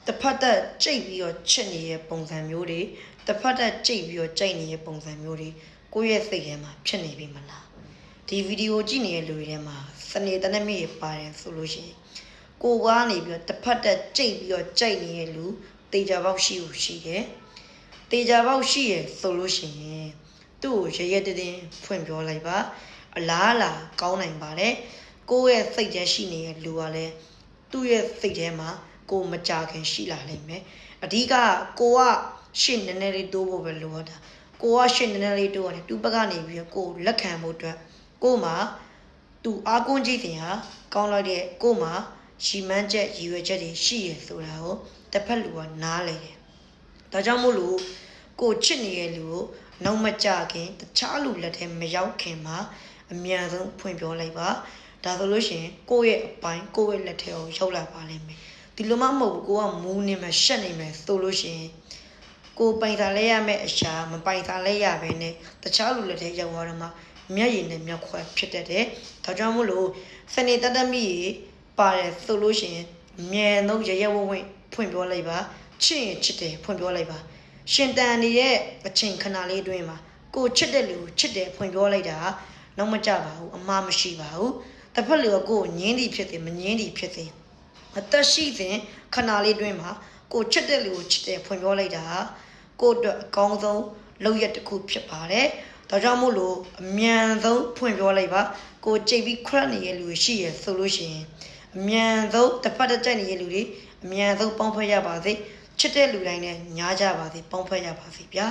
တစ်ဖက်သက်ကြိတ်ပြီးတော့ချစ်နေတဲ့ပုံစံမျိုးတွေတစ်ဖက်သက်ကြိတ်ပြီးတော့ကြိုက်နေတဲ့ပုံစံမျိုးတွေကိုယ့်ရဲ့စိတ်ထဲမှာဖြစ်နေပြီမလားဒီဗီဒီယိုကြည့်နေတဲ့လူတွေထဲမှာစနေတနက်မိရပါတယ်ဆိုလို့ရှိရင်ကိုကနေပြီးတော့တစ်ဖက်သက်ကြိတ်ပြီးတော့ကြိုက်နေတဲ့လူတေချာပေါက်ရှိတယ်တေချာပေါက်ရှိရဆိုလို့ရှိရင်သူ့ကိုရရတဲ့တင်ဖွင့်ပြောလိုက်ပါအလားလာကောင်းနိုင်ပါတယ်ကိုယ့်ရဲ့စိတ်ထဲရှိနေတဲ့လူကလည်းသူ့ရဲ့စိတ်ထဲမှာကိုမကြခင်ရှိလာနိုင်မယ်အဓိကကိုကရှင်းနည်းနည်းလေးတိုးဖို့ပဲလိုရတာကိုကရှင်းနည်းနည်းလေးတိုးရတယ်သူ့ဘက်ကနေပြီးကိုလက်ခံဖို့အတွက်ကိုမှာသူအားကိုးကြည့်တင်ဟာကောင်းလိုက်တဲ့ကိုမှာရှီမန်းချက်ရည်ရွယ်ချက်တွေရှိရဆိုတာကိုတစ်ဖက်လူကနားလေတယ်ဒါကြောင့်မို့လို့ကိုချစ်နေတဲ့လူကိုနောက်မကြခင်တခြားလူလက်ထဲမရောက်ခင်မှာအမြန်ဆုံးဖွင့်ပြောလိုက်ပါဒါဆိုလို့ရှိရင်ကိုယ့်ရဲ့အပိုင်းကိုယ့်ရဲ့လက်ထဲကိုရောက်လာပါလိမ့်မယ်ဒီလိုမှမဟုတ်ဘူးကိုကမူးနေမှာရှက်နေမယ်ဆိုလို့ရှိရင်ကိုပိုင်စားလဲရမယ်အရှာမပိုင်စားလဲရပဲနဲ့တခြားလူလက်ထဲရောက်သွားတော့မှမျက်ရည်နဲ့မျက်ခွဲဖြစ်တတ်တယ်ဒါကြောင့်မို့လို့စနေတတ်မိပါတယ်ဆိုလို့ရှိရင်မြန်တော့ရရဝဝဖွင့်ပြောလိုက်ပါချစ်ရင်ချစ်တယ်ဖွင့်ပြောလိုက်ပါရှင်တန်နေရဲ့အချိန်ခဏလေးအတွင်းမှာကိုချစ်တဲ့လူချစ်တယ်ဖွင့်ပြောလိုက်တာနောက်မကြပါဘူးအမှားမရှိပါဘူးတစ်ဖက်လူကကိုငင်းသည်ဖြစ်စေမငင်းသည်ဖြစ်စေအသက်ရှိစဉ်ခဏလေးအတွင်းမှာကိုချစ်တဲ့လူကိုချစ်တယ်ဖွင့်ပြောလိုက်တာကိုအတွက်အကောင်းဆုံးလုပ်ရတစ်ခုဖြစ်ပါတယ်ဒါကြောင့်မို့လို့အမြန်ဆုံးဖွင့်ပြောလိုက်ပါကိုကြိတ်ပြီးခရက်နေတဲ့လူရှိရဆိုလို့ရှိရင်အမြန်ဆုံးတစ်ဖက်တစ်ကြိုက်နေတဲ့လူတွေအမြန်ဆုံးပေါင်းဖွဲ့ရပါစေချစ်တဲ့လူတိုင်းနဲ့ညားကြပါစေပေါင်းဖွဲ့ရပါစေဗျာ